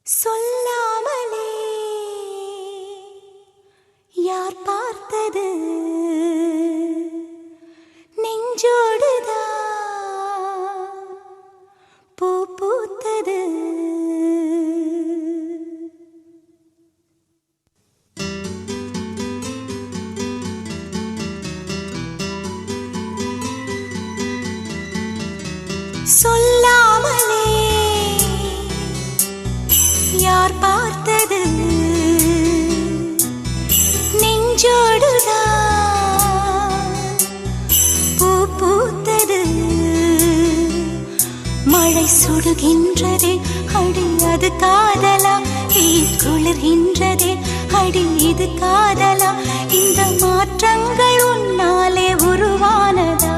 சொல்லாமலே யார் பார்த்தது நெஞ்சோடுதான் பூ பூத்தது. சொல்லாமலே யார் பார்த்தது நெஞ்சோடுதான் பூ பூத்தது. மழை சுடுகின்றதே அடி அது காதலா, குளிர்கின்றதே அடி இது காதலா, இந்த மாற்றங்கள் உன்னாலே உருவானதா?